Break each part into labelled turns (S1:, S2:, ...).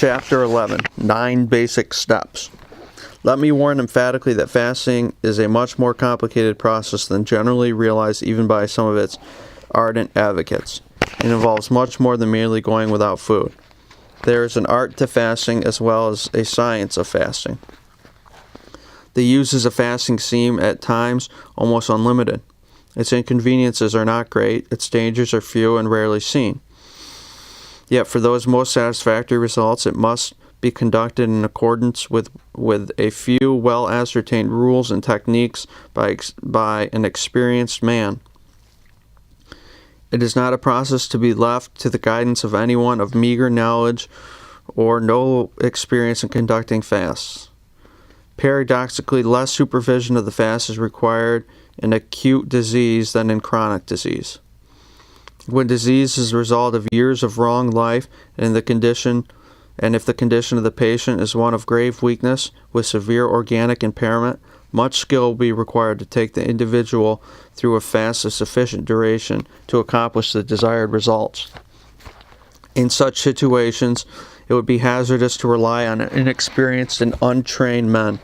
S1: Chapter 11, 9 Basic Steps. Let me warn emphatically that fasting is a much more complicated process than generally realized even by some of its ardent advocates. It involves much more than merely going without food. There is an art to fasting as well as a science of fasting. The uses of fasting seem at times almost unlimited. Its inconveniences are not great, its dangers are few and rarely seen. Yet for those most satisfactory results, it must be conducted in accordance with a few well-ascertained rules and techniques by an experienced man. It is not a process to be left to the guidance of anyone of meager knowledge or no experience in conducting fasts. Paradoxically, less supervision of the fast is required in acute disease than in chronic disease. When disease is the result of years of wrong life and if the condition of the patient is one of grave weakness with severe organic impairment, much skill will be required to take the individual through a fast of sufficient duration to accomplish the desired results. In such situations, it would be hazardous to rely on inexperienced and untrained men.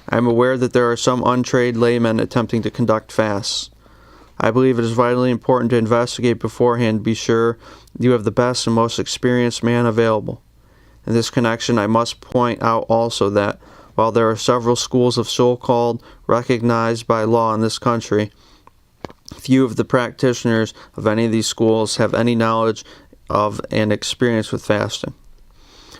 S1: I am aware that there are some untrained laymen attempting to conduct fasts. I believe it is vitally important to investigate beforehand to be sure you have the best and most experienced man available. In this connection, I must point out also that, while there are several schools of so-called recognized by law in this country, few of the practitioners of any of these schools have any knowledge of and experience with fasting.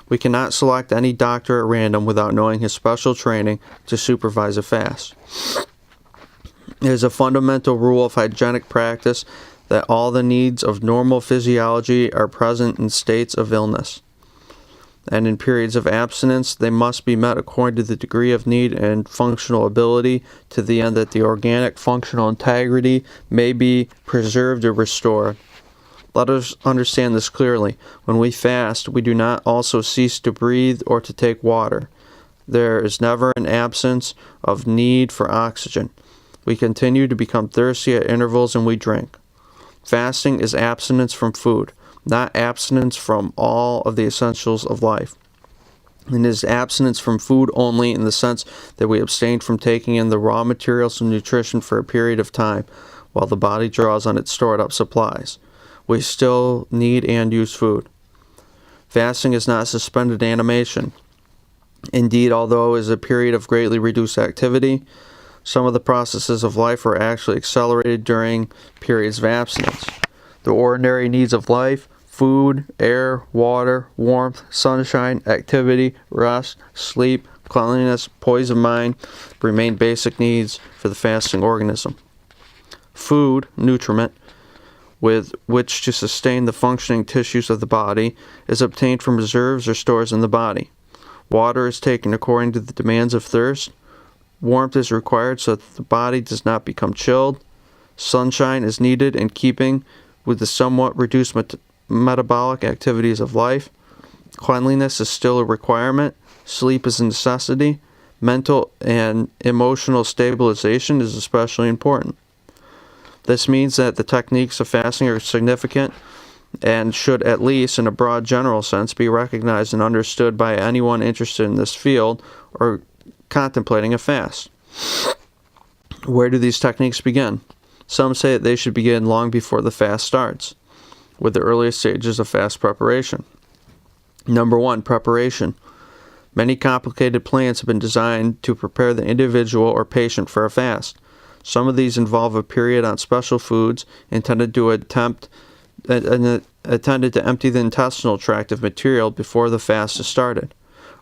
S1: We cannot select any doctor at random without knowing his special training to supervise a fast. It is a fundamental rule of hygienic practice that all the needs of normal physiology are present in states of illness, and in periods of abstinence they must be met according to the degree of need and functional ability, to the end that the organic functional integrity may be preserved or restored. Let us understand this clearly. When we fast, we do not also cease to breathe or to take water. There is never an absence of need for oxygen. We continue to become thirsty at intervals and we drink. Fasting is abstinence from food, not abstinence from all of the essentials of life. It is abstinence from food only in the sense that we abstain from taking in the raw materials of nutrition for a period of time while the body draws on its stored up supplies. We still need and use food. Fasting is not suspended animation. Indeed, although it is a period of greatly reduced activity, some of the processes of life are actually accelerated during periods of abstinence. The ordinary needs of life, food, air, water, warmth, sunshine, activity, rest, sleep, cleanliness, poise of mind, remain basic needs for the fasting organism. Food, nutriment, with which to sustain the functioning tissues of the body, is obtained from reserves or stores in the body. Water is taken according to the demands of thirst. Warmth is required so that the body does not become chilled. Sunshine is needed in keeping with the somewhat reduced metabolic activities of life. Cleanliness is still a requirement. Sleep is a necessity. Mental and emotional stabilization is especially important. This means that the techniques of fasting are significant and should, at least in a broad general sense, be recognized and understood by anyone interested in this field or contemplating a fast. Where do these techniques begin? Some say that they should begin long before the fast starts, with the earliest stages of fast preparation. Number 1, preparation. Many complicated plans have been designed to prepare the individual or patient for a fast. Some of these involve a period on special foods intended to empty the intestinal tract of material before the fast is started.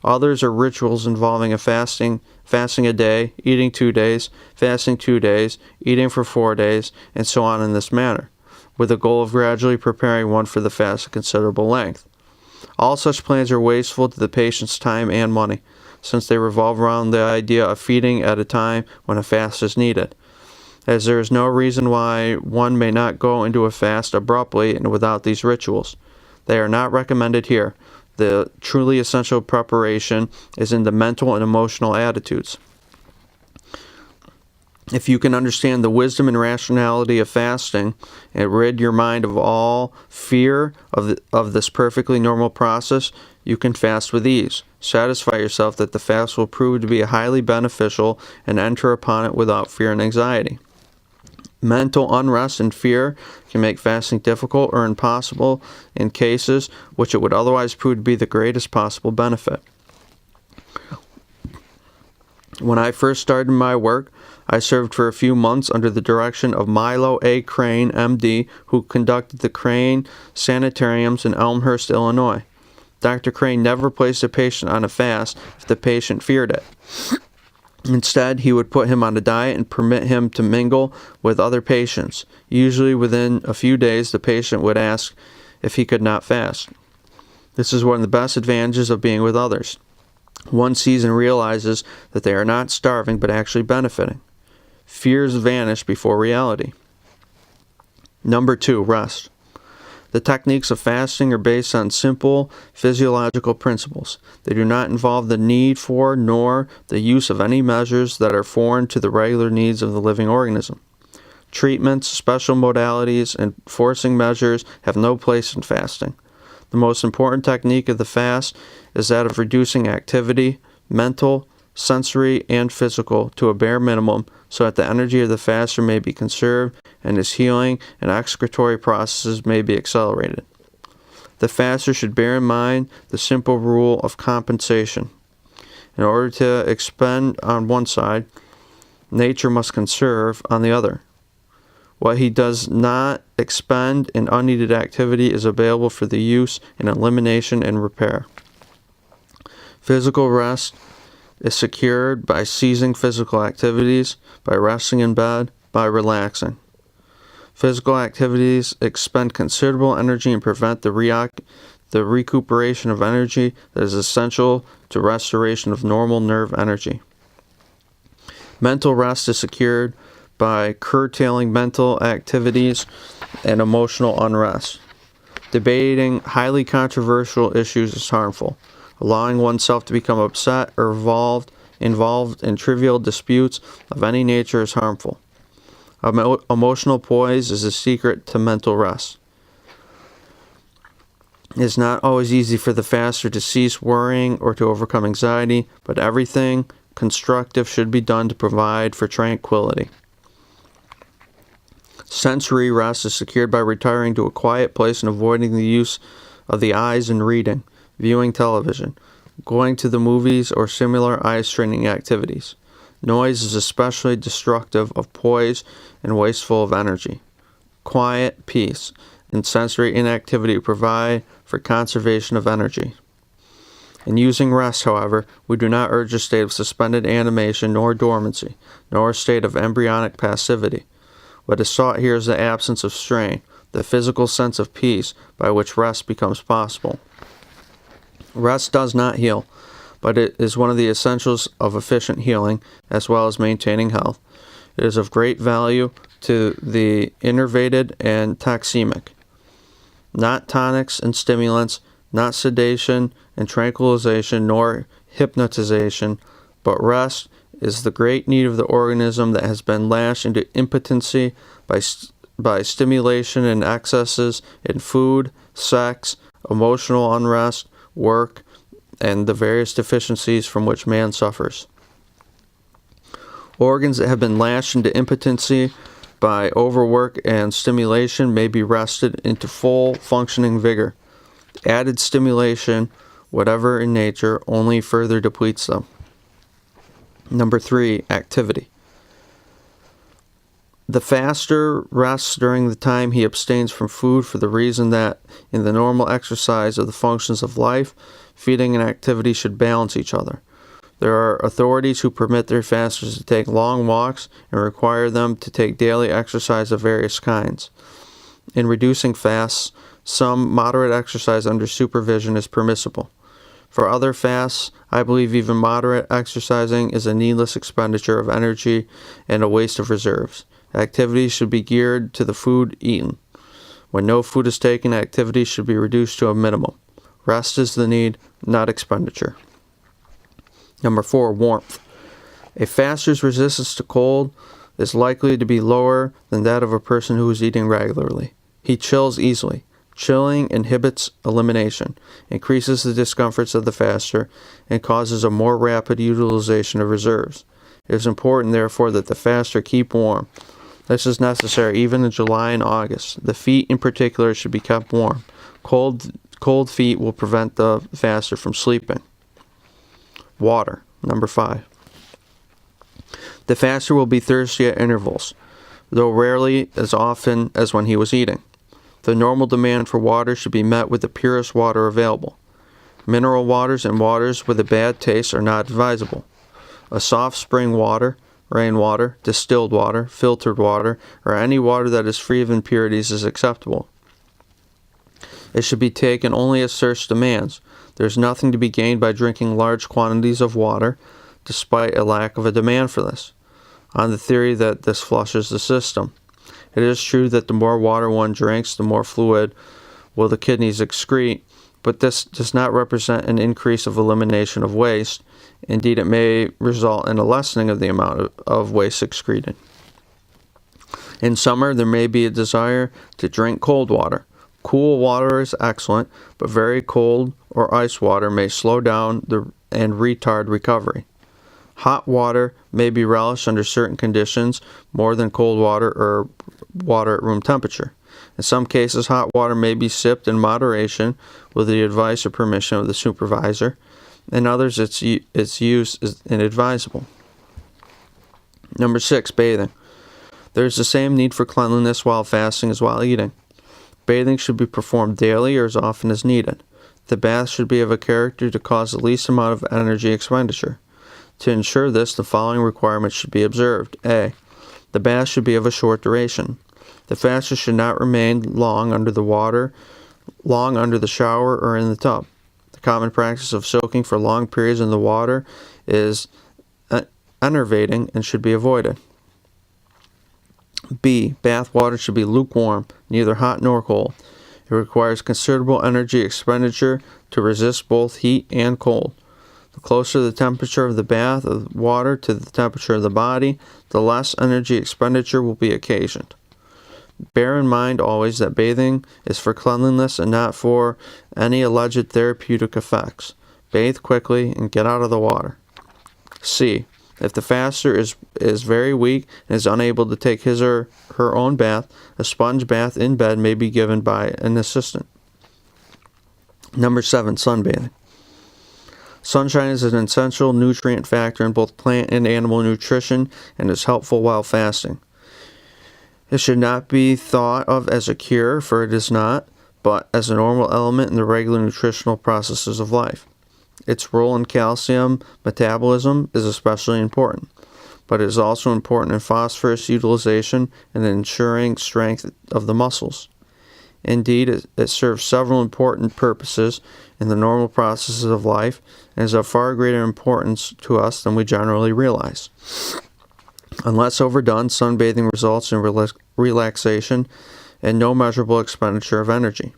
S1: Others are rituals involving fasting a day, eating 2 days, fasting 2 days, eating for 4 days, and so on in this manner, with the goal of gradually preparing one for the fast of considerable length. All such plans are wasteful to the patient's time and money, since they revolve around the idea of feeding at a time when a fast is needed, as there is no reason why one may not go into a fast abruptly and without these rituals. They are not recommended here. The truly essential preparation is in the mental and emotional attitudes. If you can understand the wisdom and rationality of fasting and rid your mind of all fear of this perfectly normal process, you can fast with ease. Satisfy yourself that the fast will prove to be highly beneficial and enter upon it without fear and anxiety. Mental unrest and fear can make fasting difficult or impossible in cases which it would otherwise prove to be the greatest possible benefit. When I first started my work, I served for a few months under the direction of Milo A. Crane, M.D., who conducted the Crane Sanitariums in Elmhurst, Illinois. Dr. Crane never placed a patient on a fast if the patient feared it. Instead, he would put him on a diet and permit him to mingle with other patients. Usually within a few days, the patient would ask if he could not fast. This is one of the best advantages of being with others. One sees and realizes that they are not starving but actually benefiting. Fears vanish before reality. Number 2, rest. The techniques of fasting are based on simple physiological principles. They do not involve the need for nor the use of any measures that are foreign to the regular needs of the living organism. Treatments, special modalities, and forcing measures have no place in fasting. The most important technique of the fast is that of reducing activity, mental, sensory, and physical, to a bare minimum so that the energy of the faster may be conserved and his healing and excretory processes may be accelerated. The faster should bear in mind the simple rule of compensation. In order to expend on one side, nature must conserve on the other. What he does not expend in unneeded activity is available for the use in elimination and repair. Physical rest is secured by ceasing physical activities, by resting in bed, by relaxing. Physical activities expend considerable energy and prevent the recuperation of energy that is essential to restoration of normal nerve energy. Mental rest is secured by curtailing mental activities and emotional unrest. Debating highly controversial issues is harmful. Allowing oneself to become upset or involved in trivial disputes of any nature is harmful. Emotional poise is the secret to mental rest. It is not always easy for the faster to cease worrying or to overcome anxiety, but everything constructive should be done to provide for tranquility. Sensory rest is secured by retiring to a quiet place and avoiding the use of the eyes in reading, viewing television, going to the movies, or similar eye-straining activities. Noise is especially destructive of poise and wasteful of energy. Quiet, peace, and sensory inactivity provide for conservation of energy. In using rest, however, we do not urge a state of suspended animation nor dormancy, nor a state of embryonic passivity. What is sought here is the absence of strain, the physical sense of peace by which rest becomes possible. Rest does not heal, but it is one of the essentials of efficient healing, as well as maintaining health. It is of great value to the enervated and toxemic. Not tonics and stimulants, not sedation and tranquilization, nor hypnotization, but rest is the great need of the organism that has been lashed into impotency by stimulation and excesses in food, sex, emotional unrest, work, and the various deficiencies from which man suffers. Organs that have been lashed into impotency by overwork and stimulation may be rested into full functioning vigor. Added stimulation, whatever in nature, only further depletes them. Number 3, activity. The faster rests during the time he abstains from food for the reason that in the normal exercise of the functions of life, feeding and activity should balance each other. There are authorities who permit their fasters to take long walks and require them to take daily exercise of various kinds. In reducing fasts, some moderate exercise under supervision is permissible. For other fasts, I believe even moderate exercising is a needless expenditure of energy and a waste of reserves. Activities should be geared to the food eaten. When no food is taken, activities should be reduced to a minimum. Rest is the need, not expenditure. Number 4, warmth. A faster's resistance to cold is likely to be lower than that of a person who is eating regularly. He chills easily. Chilling inhibits elimination, increases the discomforts of the faster, and causes a more rapid utilization of reserves. It is important, therefore, that the faster keep warm. This is necessary even in July and August. The feet, in particular, should be kept warm. Cold feet will prevent the faster from sleeping. Water. Number 5. The faster will be thirsty at intervals, though rarely as often as when he was eating. The normal demand for water should be met with the purest water available. Mineral waters and waters with a bad taste are not advisable. A soft spring water, rainwater, distilled water, filtered water, or any water that is free of impurities is acceptable. It should be taken only as thirst demands. There is nothing to be gained by drinking large quantities of water, despite a lack of a demand for this, on the theory that this flushes the system. It is true that the more water one drinks, the more fluid will the kidneys excrete, but this does not represent an increase of elimination of waste. Indeed, it may result in a lessening of the amount of waste excreted. In summer, there may be a desire to drink cold water. Cool water is excellent, but very cold or ice water may slow down and retard recovery. Hot water may be relished under certain conditions more than cold water or water at room temperature. In some cases, hot water may be sipped in moderation with the advice or permission of the supervisor. In others, its use is inadvisable. Number 6, bathing. There is the same need for cleanliness while fasting as while eating. Bathing should be performed daily or as often as needed. The bath should be of a character to cause the least amount of energy expenditure. To ensure this, the following requirements should be observed. A. The bath should be of a short duration. The faster should not remain long under the shower or in the tub. The common practice of soaking for long periods in the water is enervating and should be avoided. B. Bath water should be lukewarm, neither hot nor cold. It requires considerable energy expenditure to resist both heat and cold. The closer the temperature of the bath of water to the temperature of the body, the less energy expenditure will be occasioned. Bear in mind always that bathing is for cleanliness and not for any alleged therapeutic effects. Bathe quickly and get out of the water. C. If the faster is very weak and is unable to take his or her own bath, a sponge bath in bed may be given by an assistant. Number 7, sunbathing. Sunshine is an essential nutrient factor in both plant and animal nutrition and is helpful while fasting. It should not be thought of as a cure, for it is not, but as a normal element in the regular nutritional processes of life. Its role in calcium metabolism is especially important, but it is also important in phosphorus utilization and in ensuring strength of the muscles. Indeed, it serves several important purposes in the normal processes of life and is of far greater importance to us than we generally realize. Unless overdone, sunbathing results in relaxation and no measurable expenditure of energy.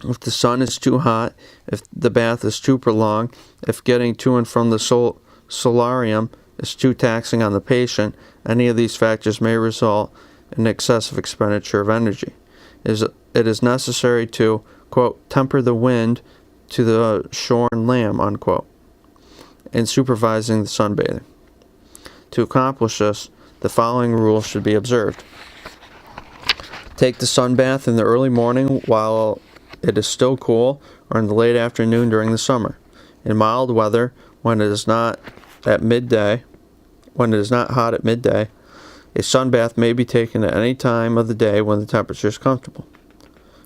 S1: If the sun is too hot, if the bath is too prolonged, if getting to and from the solarium is too taxing on the patient, any of these factors may result in excessive expenditure of energy. It is necessary to, quote, temper the wind to the shorn lamb, unquote, in supervising the sunbathing. To accomplish this, the following rules should be observed. Take the sun bath in the early morning while it is still cool, or in the late afternoon during the summer. In mild weather, when it is not hot at midday, a sun bath may be taken at any time of the day when the temperature is comfortable.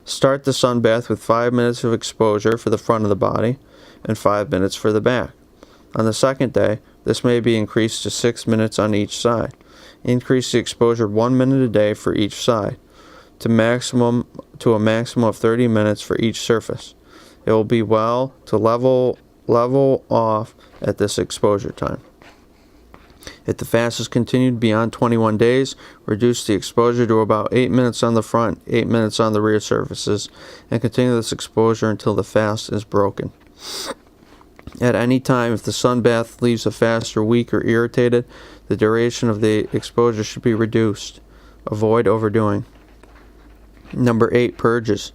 S1: Start the sun bath with 5 minutes of exposure for the front of the body and 5 minutes for the back. On the second day, this may be increased to 6 minutes on each side. Increase the exposure 1 minute a day for each side, to a maximum of 30 minutes for each surface. It will be well to level off at this exposure time. If the fast is continued beyond 21 days, reduce the exposure to about 8 minutes on the front, 8 minutes on the rear surfaces, and continue this exposure until the fast is broken. At any time, if the sun bath leaves the faster weak or irritated, the duration of the exposure should be reduced. Avoid overdoing. Number 8, purges.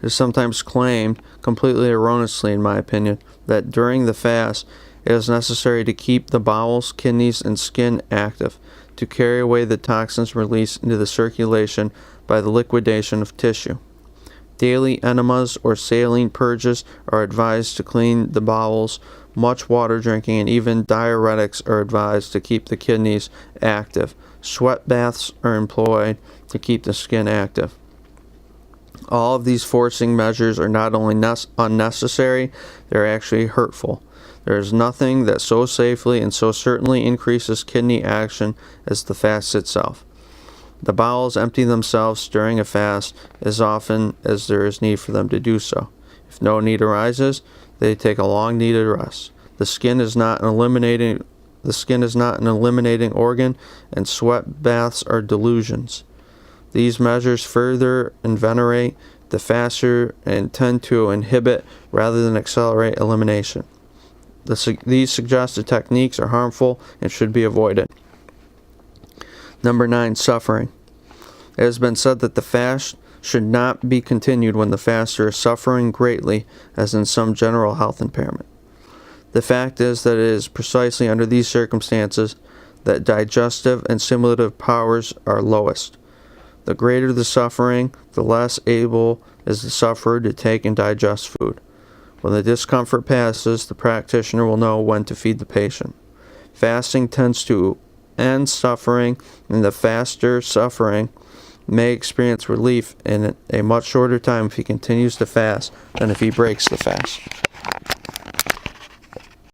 S1: It is sometimes claimed, completely erroneously in my opinion, that during the fast it is necessary to keep the bowels, kidneys, and skin active, to carry away the toxins released into the circulation by the liquidation of tissue. Daily enemas or saline purges are advised to clean the bowels. Much water drinking and even diuretics are advised to keep the kidneys active. Sweat baths are employed to keep the skin active. All of these forcing measures are not only unnecessary, they're actually hurtful. There is nothing that so safely and so certainly increases kidney action as the fast itself. The bowels empty themselves during a fast as often as there is need for them to do so. If no need arises, they take a long needed rest. The skin is not an eliminating organ, and sweat baths are delusions. These measures further inveterate the faster and tend to inhibit rather than accelerate elimination. These suggested techniques are harmful and should be avoided. Number 9, suffering. It has been said that the fast should not be continued when the faster is suffering greatly, as in some general health impairment. The fact is that it is precisely under these circumstances that digestive and stimulative powers are lowest. The greater the suffering, the less able is the sufferer to take and digest food. When the discomfort passes, the practitioner will know when to feed the patient. Fasting tends to end suffering, and the faster suffering may experience relief in a much shorter time if he continues to fast than if he breaks the fast.